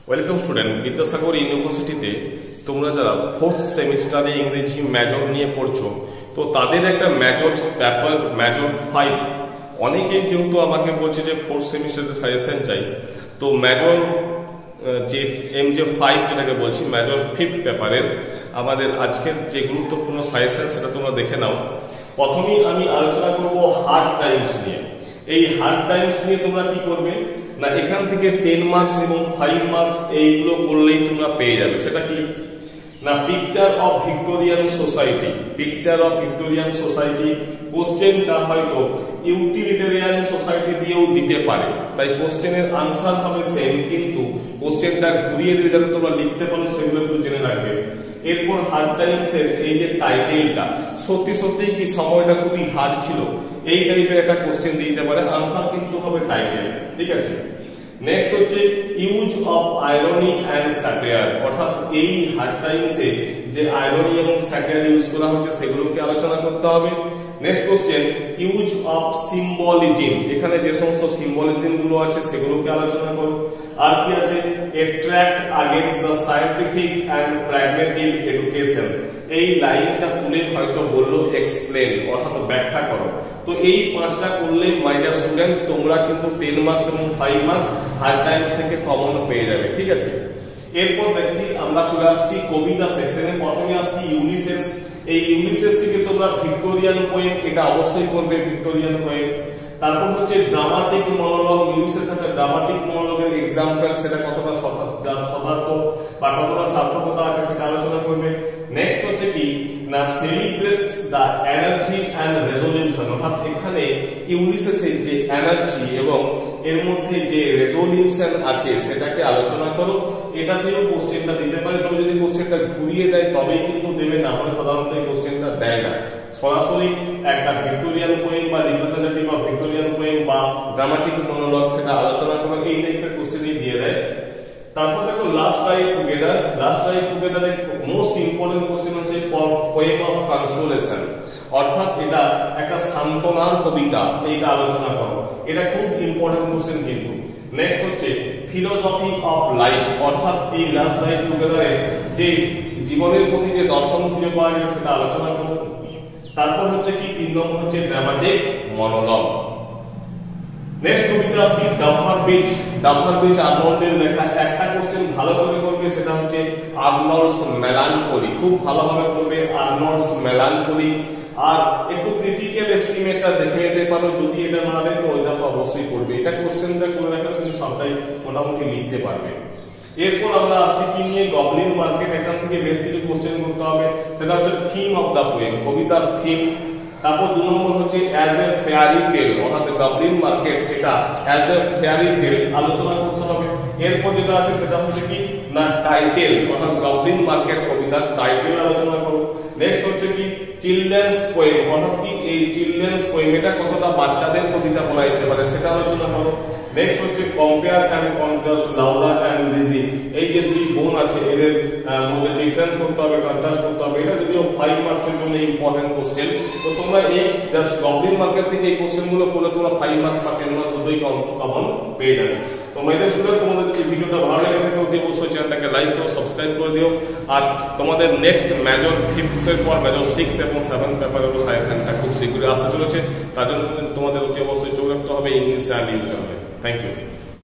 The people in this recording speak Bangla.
ওয়েলকাম স্টুডেন্ট, বিদ্যাসাগর ইউনিভার্সিটিতে তোমরা যারা ফোর্থ সেমিস্টারে ইংরেজি মেজর নিয়ে পড়ছো, তো তাদের একটা মেজর পেপার মেজর 5 অনেকেই যেহেতু আমাকে বলছে যে ফোর্থ সেমিস্টারে সাজেশন চাই, তো মেজর যে MJ5 যেটাকে বলছি মেজর 5 পেপারের আমাদের আজকের যে গুরুত্বপূর্ণ সাজেশন সেটা তোমরা দেখে নাও। প্রথমেই আমি আলোচনা করব হার্ড টাইমস নিয়ে। এই হার্ড টাইমস নিয়ে তোমরা কি করবে না, এখান থেকে 10 মার্কস এবং 5 মার্কস এইগুলো করলেই তোমরা পেয়ে যাবে। সেটা কি না, picture of Victorian society. Picture of Victorian society কোশ্চেনটা হয়তো ইউটিলিটারিয়ান সোসাইটি দিয়েও দিতে পারে, তাই কোশ্চেনের আনসার হবে সেম, কিন্তু কোশ্চেনটা ঘুরিয়ে দিলে যাতে তোমরা লিখতে পারো সেগুলো একটু জেনে রাখবে। এরপর হার্ড টাইমসের এই যে টাইটেলটা, সত্যি সত্যি কি সময়টা খুবই হার্ড ছিল, এই টাইপের একটা কোশ্চেন দিতে পারে, আনসার কিন্তু হবে টাইটেল। ঠিক আছে, নেক্সট হচ্ছে use of irony and satire, অর্থাৎ এই হার্ড টাইমসে যে আইরনি এবং স্যাটায়ার ইউজ করা হচ্ছে সেগুলোকে আলোচনা করতে হবে। Next question use of symbolism, এখানে যে সমস্ত সিম্বলিজম গুলো আছে সেগুলোকে আলোচনা করো। আর কি আছে, attract against the scientific and pragmatic education, এই লাইনটা তুলে হয়তো বললো এক্সপ্লেন, অর্থাৎ ব্যাখ্যা করো। তো এই পাঁচটা করলে মাই ডিয়ার স্টুডেন্ট তোমরা কিন্তু 10 মার্কস এবং 5 মার্কস হার্ড টাইমস থেকে কমন পেয়ে যাবে। ঠিক আছে, এরপর দেখছি আমরা চলে আসছি কবিতা সেকশনে। প্রথমে আসছি ইউনিসেস। এই ইউনিসেস থেকে তোমরা ভিক্টোরিয়ান পোয়েম, এটা অবশ্যই করবে ভিক্টোরিয়ান পোয়েম। তারপর হচ্ছে ড্রামাটিক মনোলগ। ইউনিসেস একটা ড্রামাটিক মনোলগের এক্সাম্পল, সেটা কতটা শতার্থ বা কতটা সার্থকতা আছে সেটা আলোচনা করবে। নেক্সট হচ্ছে কি না, celebrates the energy and resolution, অর্থাৎ এখানে ইউনিসেসের যে এনার্জি এবং এর মধ্যে যে রেজলিউশন আছে সেটাকে আলোচনা করো। এটাতেও কোশ্চেনটা দিতে পারে, তবে যদি কোশ্চেনটা ঘুরিয়ে দেয় তবেই কিন্তু দেবে, না হলে সাধারণত এই কোশ্চেনটা দেয় না। সরাসরি একটা ভিক্টোরিয়ান পোয়েম বা রিপ্রেজেন্টেটিভ অফ ভিক্টোরিয়ান পোয়েম বা ড্রামাটিক মনোলগ সেটা আলোচনা করো, এই টাইপের কোশ্চেনই দিয়ে দেয়। তারপর দেখো last life together. Last life টুগেদারের মোস্ট ইম্পর্টেন্ট কোশ্চেন হচ্ছে পোয়েম অফ কনসোলেশন, অর্থাৎ এটা একটা সান্ত্বনার কবিতা, এইটা আলোচনা করো। এটা খুব ইম্পর্টেন্ট কোশ্চেন কিন্তু। নেক্সট হচ্ছে ফিলোসফি অফ লাইফ, অর্থাৎ এই লাস্ট লাইফ টুগেদারে যে জীবনের প্রতি যে দর্শন খুঁজে পাওয়া যায় সেটা আলোচনা করো। তারপর হচ্ছে কি 3 নম্বর হচ্ছে ড্রামাটিক মনোলগ। নেক্সট কবিতা আসছে ডাফার বিচ। ডাফার বিচ আর্নল্ডের লেখা। একটা কোশ্চেন ভালো করে করবে, সেটা হচ্ছে আর্নল্ডস মেলানকোলি, খুব ভালোভাবে করবে আর্নল্ডস মেলানকোলি। আর একটু ক্রিটিক্যাল এস্টিমেটটা দেখে নিতে পারো, যদি এটা না দেয় তো এটা তো অবশ্যই করবে। এটা কোশ্চেনটা করে রাখলে তুমি সবটাই মোটামুটি লিখতে পারবে। এরপর আমরা আসছি কি নিয়ে, গবলিন মার্কেট। এখান থেকে বেশ কিছু কোশ্চেন করতে হবে, সেটা হচ্ছে থিম অফ দা পোয়েম, কবিতার থিম। তারপর 2 নম্বর হচ্ছে অ্যাজ এ ফেয়ারি টেল, অর্থাৎ গবলিন মার্কেট এটা অ্যাজ এ ফেয়ারি টেল আলোচনা করতে হবে। এরপর যেটা আছে সেটা হচ্ছে কি না টাইটেল, অর্থাৎ গবলিন মার্কেট কবিতার টাইটেল আলোচনা করো। নেক্সট হচ্ছে কি চিলড্রেন্স পোয়েম, অর্থাৎ কি এই চিলড্রেন্স পোয়েম এটা কতটা বাচ্চাদের কবিতা বলা যেতে পারে সেটা আলোচনা করো। নেক্সট হচ্ছে compare and contrast Laura and Lizzie, এই যে দুই বোন আছে এদের মধ্যে ডিফারেন্স করতে হবে, কন্ট্রাস্ট করতে হবে। এটা যদিও 5 মার্কসের জন্য ইম্পর্টেন্ট কোশ্চেন। তো তোমরা এই জাস্ট গবলিন মার্কেট থেকে এই কোশ্চেনগুলো করলে তোমরা 5 মার্কস বা 10 মার্কস দুটোই কমন পেয়ে যাবে। তো মাইদের স্টুডেন্ট, তোমাদের যদি ভিডিওটা ভালো লেগে থাকে অতি অবশ্যই চ্যানেলটাকে লাইক করো, সাবস্ক্রাইব করে দিও। আর তোমাদের নেক্সট মেজর 5 এর পর মেজর 6 এবং 7 পেপারের সাজেশনটা খুব শীঘ্রই আসতে চলেছে, তার জন্য তোমাদের অতি অবশ্যই চোখ রাখতে হবে ইংলিশ আর ইউজ হবে। Thank you.